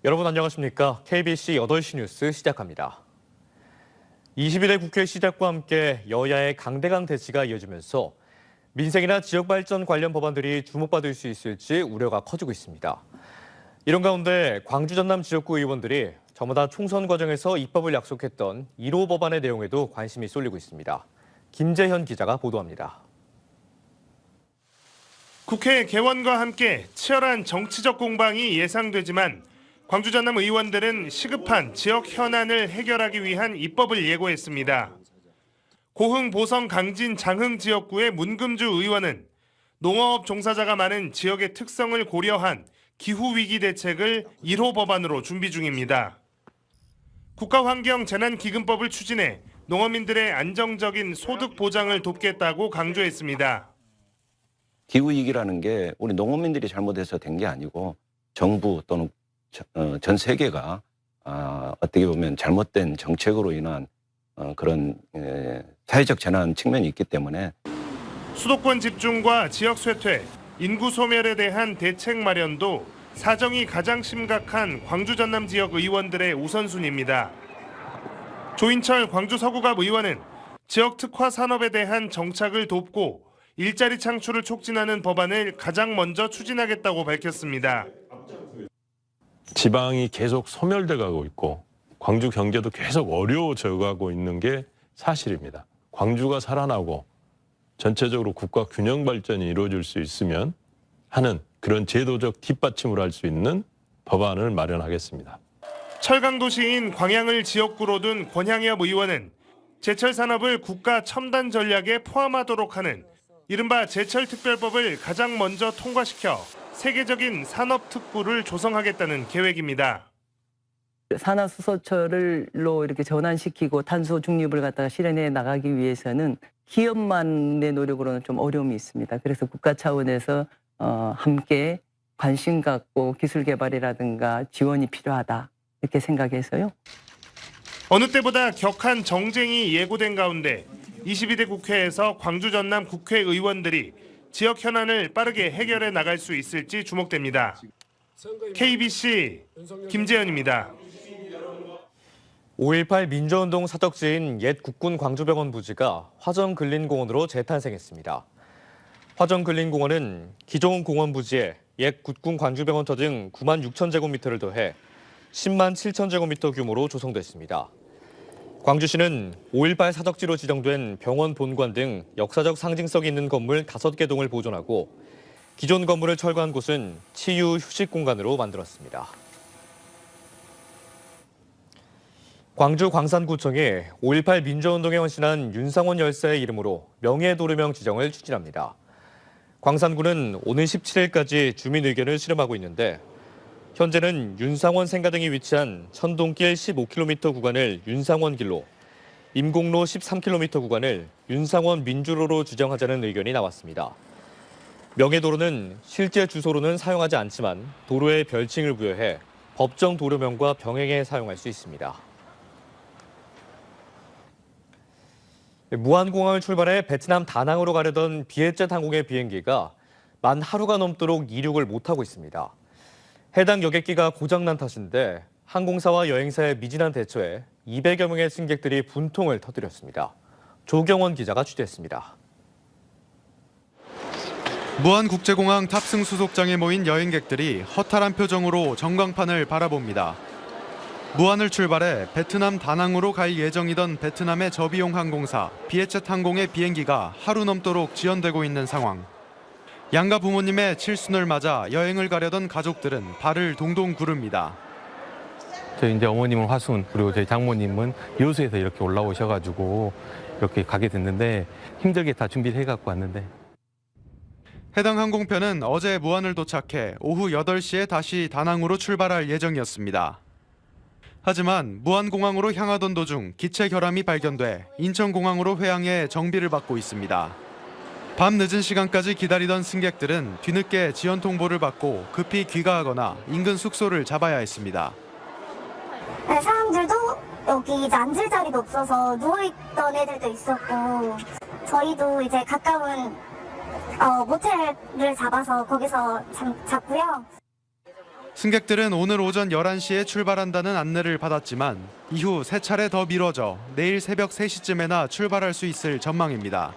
여러분 안녕하십니까? KBC 8시 뉴스 시작합니다. 21대 국회 시작과 함께 여야의 강대강 대치가 이어지면서 민생이나 지역 발전 관련 법안들이 주목받을 수 있을지 우려가 커지고 있습니다. 이런 가운데 광주 전남 지역구 의원들이 저마다 총선 과정에서 입법을 약속했던 1호 법안의 내용에도 관심이 쏠리고 있습니다. 김재현 기자가 보도합니다. 국회 개원과 함께 치열한 정치적 공방이 예상되지만 광주 전남 의원들은 시급한 지역 현안을 해결하기 위한 입법을 예고했습니다. 고흥, 보성, 강진, 장흥 지역구의 문금주 의원은 농어업 종사자가 많은 지역의 특성을 고려한 기후위기 대책을 1호 법안으로 준비 중입니다. 국가환경재난기금법을 추진해 농어민들의 안정적인 소득 보장을 돕겠다고 강조했습니다. 기후위기라는 게 우리 농어민들이 잘못해서 된 게 아니고 정부 또는 전 세계가 어떻게 보면 잘못된 정책으로 인한 그런 사회적 재난 측면이 있기 때문에 수도권 집중과 지역 쇠퇴, 인구 소멸에 대한 대책 마련도 사정이 가장 심각한 광주 전남 지역 의원들의 우선순위입니다. 조인철 광주 서구갑 의원은 지역 특화 산업에 대한 정착을 돕고 일자리 창출을 촉진하는 법안을 가장 먼저 추진하겠다고 밝혔습니다. 지방이 계속 소멸돼 가고 있고 광주 경제도 계속 어려워져 가고 있는 게 사실입니다. 광주가 살아나고 전체적으로 국가 균형 발전이 이루어질 수 있으면 하는 그런 제도적 뒷받침을 할 수 있는 법안을 마련하겠습니다. 철강도시인 광양을 지역구로 둔 권향엽 의원은 제철 산업을 국가 첨단 전략에 포함하도록 하는 이른바 제철특별법을 가장 먼저 통과시켜 세계적인 산업특구를 조성하겠다는 계획입니다. 산화수소철로 이렇게 전환시키고 탄소 중립을 갖다가 실현해 나가기 위해서는 기업만의 노력으로는 좀 어려움이 있습니다. 그래서 국가 차원에서 함께 관심 갖고 기술 개발이라든가 지원이 필요하다 이렇게 생각해서요. 어느 때보다 격한 정쟁이 예고된 가운데 22대 국회에서 광주 전남 국회의원들이 지역 현안을 빠르게 해결해 나갈 수 있을지 주목됩니다. KBC 김재현입니다. 5.18 민주운동 사적지인 옛 국군 광주병원 부지가 화정근린공원으로 재탄생했습니다. 화정근린공원은 기존 공원 부지에 옛 국군 광주병원터 등 9만 6천 제곱미터를 더해 10만 7천 제곱미터 규모로 조성됐습니다. 광주시는 5.18 사적지로 지정된 병원 본관 등 역사적 상징성이 있는 건물 5개 동을 보존하고 기존 건물을 철거한 곳은 치유 휴식 공간으로 만들었습니다. 광주 광산구청이 5.18 민주운동에 헌신한 윤상원 열사의 이름으로 명예도로명 지정을 추진합니다. 광산구는 오는 17일까지 주민 의견을 수렴하고 있는데 현재는 윤상원 생가등이 위치한 천동길 15km 구간을 윤상원길로, 임곡로 13km 구간을 윤상원 민주로로 지정하자는 의견이 나왔습니다. 명예도로는 실제 주소로는 사용하지 않지만 도로에 별칭을 부여해 법정 도로명과 병행해 사용할 수 있습니다. 무안공항을 출발해 베트남 다낭으로 가려던 비에젯 항공의 비행기가 만 하루가 넘도록 이륙을 못하고 있습니다. 해당 여객기가 고장난 탓인데 항공사와 여행사의 미진한 대처에 200여 명의 승객들이 분통을 터뜨렸습니다. 조경원 기자가 취재했습니다. 무안국제공항 탑승 수속장에 모인 여행객들이 허탈한 표정으로 전광판을 바라봅니다. 무안을 출발해 베트남 다낭으로 갈 예정이던 베트남의 저비용 항공사 비에젯 항공의 비행기가 하루 넘도록 지연되고 있는 상황. 양가 부모님의 칠순을 맞아 여행을 가려던 가족들은 발을 동동 구릅니다. 저희 이제 어머님은 화순 그리고 저희 장모님은 여수에서 이렇게 올라오셔가지고 이렇게 가게 됐는데 힘들게 다 준비를 해갖고 왔는데. 해당 항공편은 어제 무안을 도착해 오후 8시에 다시 다낭으로 출발할 예정이었습니다. 하지만 무안공항으로 향하던 도중 기체 결함이 발견돼 인천공항으로 회항해 정비를 받고 있습니다. 밤 늦은 시간까지 기다리던 승객들은 뒤늦게 지연 통보를 받고 급히 귀가하거나 인근 숙소를 잡아야 했습니다. 네, 사람들도 여기 이제 앉을 자리도 없어서 누워있던 애들도 있었고 저희도 이제 가까운 모텔을 잡아서 거기서 잡고요. 승객들은 오늘 오전 11시에 출발한다는 안내를 받았지만 이후 3차례 더 미뤄져 내일 새벽 3시쯤에나 출발할 수 있을 전망입니다.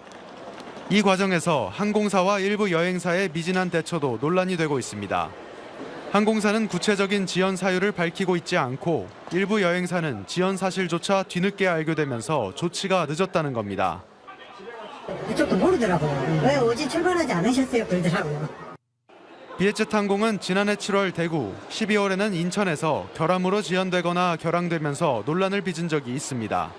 이 과정에서 항공사와 일부 여행사의 미진한 대처도 논란이 되고 있습니다. 항공사는 구체적인 지연 사유를 밝히고 있지 않고 일부 여행사는 지연 사실조차 뒤늦게 알게 되면서 조치가 늦었다는 겁니다. 그쪽도 모르더라고요. 왜 오지 출발하지 않으셨어요? 그러더라고요. 비에젯 항공은 지난해 7월 대구, 12월에는 인천에서 결함으로 지연되거나 결항되면서 논란을 빚은 적이 있습니다.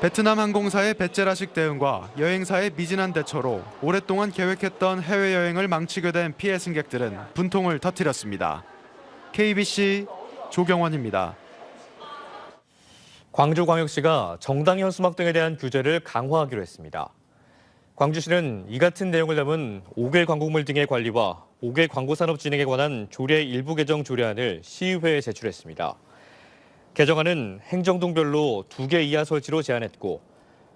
베트남 항공사의 배째라식 대응과 여행사의 미진한 대처로 오랫동안 계획했던 해외여행을 망치게 된 피해 승객들은 분통을 터뜨렸습니다. KBC 조경원입니다. 광주광역시가 정당 현수막 등에 대한 규제를 강화하기로 했습니다. 광주시는 이 같은 내용을 담은 5개 광고물 등의 관리와 5개 광고산업 진행에 관한 조례 일부 개정 조례안을 시의회에 제출했습니다. 개정안은 행정동별로 2개 이하 설치로 제한했고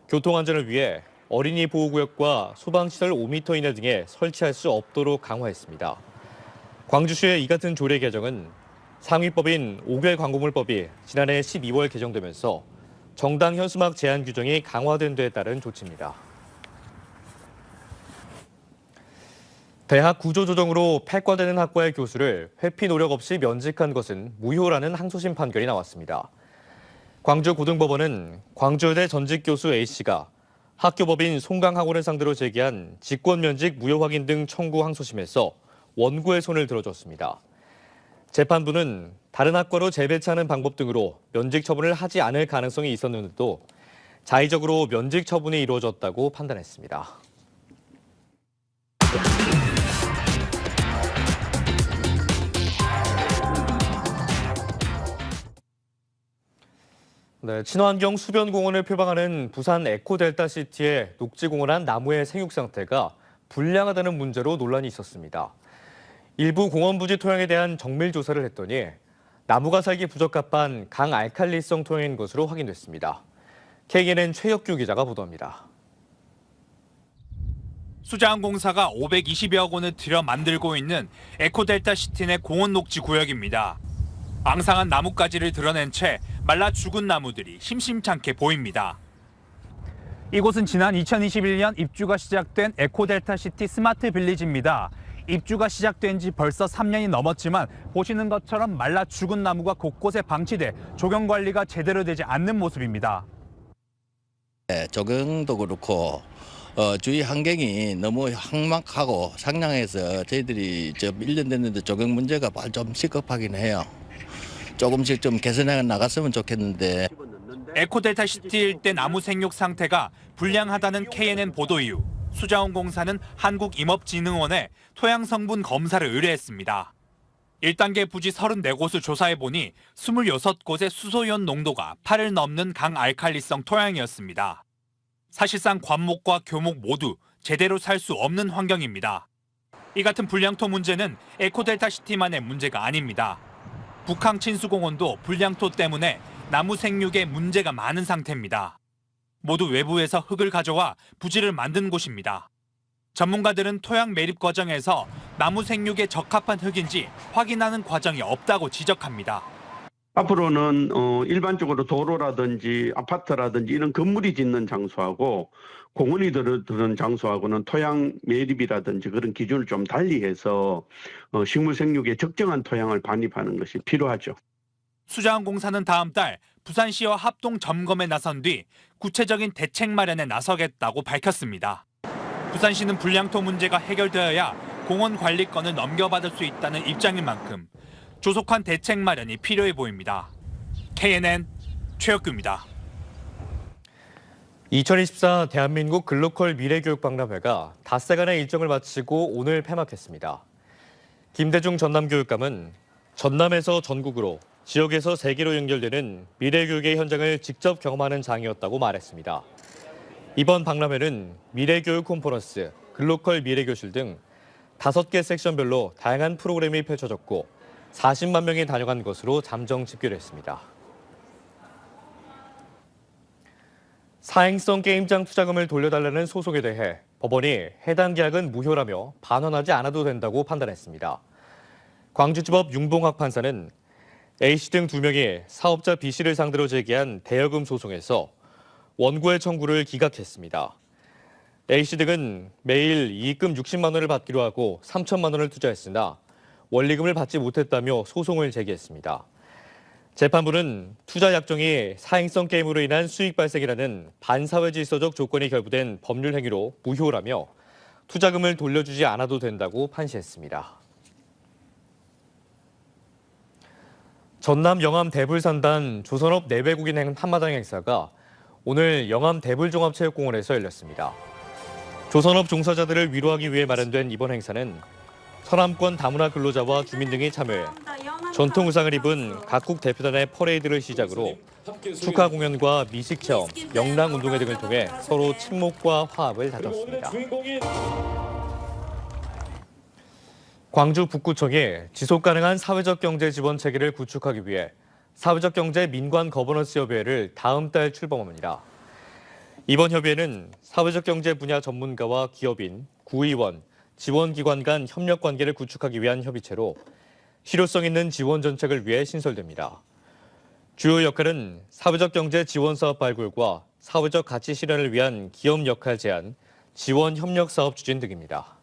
교통안전을 위해 어린이 보호구역과 소방시설 5m 이내 등에 설치할 수 없도록 강화했습니다. 광주시의 이 같은 조례 개정은 상위법인 5개 광고물법이 지난해 12월 개정되면서 정당 현수막 제한 규정이 강화된 데에 따른 조치입니다. 대학 구조조정으로 폐과되는 학과의 교수를 회피 노력 없이 면직한 것은 무효라는 항소심 판결이 나왔습니다. 광주고등법원은 광주여대 전직 교수 A씨가 학교법인 송강학원을 상대로 제기한 직권면직 무효 확인 등 청구 항소심에서 원고의 손을 들어줬습니다. 재판부는 다른 학과로 재배치하는 방법 등으로 면직 처분을 하지 않을 가능성이 있었는데도 자의적으로 면직 처분이 이루어졌다고 판단했습니다. 네, 친환경 수변공원을 표방하는 부산 에코델타시티의 녹지공원 한 나무의 생육 상태가 불량하다는 문제로 논란이 있었습니다. 일부 공원 부지 토양에 대한 정밀 조사를 했더니 나무가 살기 부적합한 강알칼리성 토양인 것으로 확인됐습니다. KNN 최혁규 기자가 보도합니다. 수자원공사가 520여 원을 들여 만들고 있는 에코델타시티 내 공원 녹지 구역입니다. 앙상한 나뭇가지를 드러낸 채 말라 죽은 나무들이 심심찮게 보입니다. 이곳은 지난 2021년 입주가 시작된 에코델타시티 스마트 빌리지입니다. 입주가 시작된 지 벌써 3년이 넘었지만 보시는 것처럼 말라 죽은 나무가 곳곳에 방치돼 조경 관리가 제대로 되지 않는 모습입니다. 조경도 그렇고 주위 환경이 너무 삭막하고 상냥해서 저희들이 1년 됐는데 조경 문제가 좀 시급하긴 해요. 조금씩 좀 개선해 나갔으면 좋겠는데. 에코델타시티 일대 나무 생육 상태가 불량하다는 KNN 보도 이후 수자원공사는 한국임업진흥원에 토양 성분 검사를 의뢰했습니다. 1단계 부지 34곳을 조사해보니 26곳의 수소이온 농도가 8을 넘는 강알칼리성 토양이었습니다. 사실상 관목과 교목 모두 제대로 살 수 없는 환경입니다. 이 같은 불량토 문제는 에코델타시티만의 문제가 아닙니다. 북항 친수공원도 불량토 때문에 나무 생육에 문제가 많은 상태입니다. 모두 외부에서 흙을 가져와 부지를 만든 곳입니다. 전문가들은 토양 매립 과정에서 나무 생육에 적합한 흙인지 확인하는 과정이 없다고 지적합니다. 앞으로는 일반적으로 도로라든지 아파트라든지 이런 건물이 짓는 장소하고 공원이 들은 장소하고는 토양 매립이라든지 그런 기준을 좀 달리해서 식물 생육에 적정한 토양을 반입하는 것이 필요하죠. 수자원공사는 다음 달 부산시와 합동 점검에 나선 뒤 구체적인 대책 마련에 나서겠다고 밝혔습니다. 부산시는 불량토 문제가 해결되어야 공원 관리권을 넘겨받을 수 있다는 입장인 만큼 조속한 대책 마련이 필요해 보입니다. KNN 최혁규입니다. 2024 대한민국 글로컬 미래교육박람회가 닷새간의 일정을 마치고 오늘 폐막했습니다. 김대중 전남교육감은 전남에서 전국으로, 지역에서 세계로 연결되는 미래교육의 현장을 직접 경험하는 장이었다고 말했습니다. 이번 박람회는 미래교육 콘퍼런스, 글로컬 미래교실 등 5개 섹션별로 다양한 프로그램이 펼쳐졌고 40만 명이 다녀간 것으로 잠정 집계됐습니다. 사행성 게임장 투자금을 돌려달라는 소송에 대해 법원이 해당 계약은 무효라며 반환하지 않아도 된다고 판단했습니다. 광주지법 윤봉학 판사는 A씨 등 2명이 사업자 B씨를 상대로 제기한 대여금 소송에서 원고의 청구를 기각했습니다. A씨 등은 매일 이익금 60만 원을 받기로 하고 3천만 원을 투자했으나 원리금을 받지 못했다며 소송을 제기했습니다. 재판부는 투자 약정이 사행성 게임으로 인한 수익 발생이라는 반사회 질서적 조건이 결부된 법률 행위로 무효라며 투자금을 돌려주지 않아도 된다고 판시했습니다. 전남 영암 대불산단 조선업 내외국인 한마당 행사가 오늘 영암 대불종합체육공원에서 열렸습니다. 조선업 종사자들을 위로하기 위해 마련된 이번 행사는 서남권 다문화 근로자와 주민 등이 참여해 전통 의상을 입은 각국 대표단의 퍼레이드를 시작으로 축하 공연과 미식 체험, 명랑 운동회 등을 통해 서로 친목과 화합을 다졌습니다. 광주 북구청이 지속 가능한 사회적 경제 지원 체계를 구축하기 위해 사회적 경제 민관 거버넌스 협의회를 다음 달 출범합니다. 이번 협의회는 사회적 경제 분야 전문가와 기업인, 구의원, 지원기관 간 협력 관계를 구축하기 위한 협의체로 실효성 있는 지원 정책을 위해 신설됩니다. 주요 역할은 사회적 경제 지원 사업 발굴과 사회적 가치 실현을 위한 기업 역할 제안, 지원 협력 사업 추진 등입니다.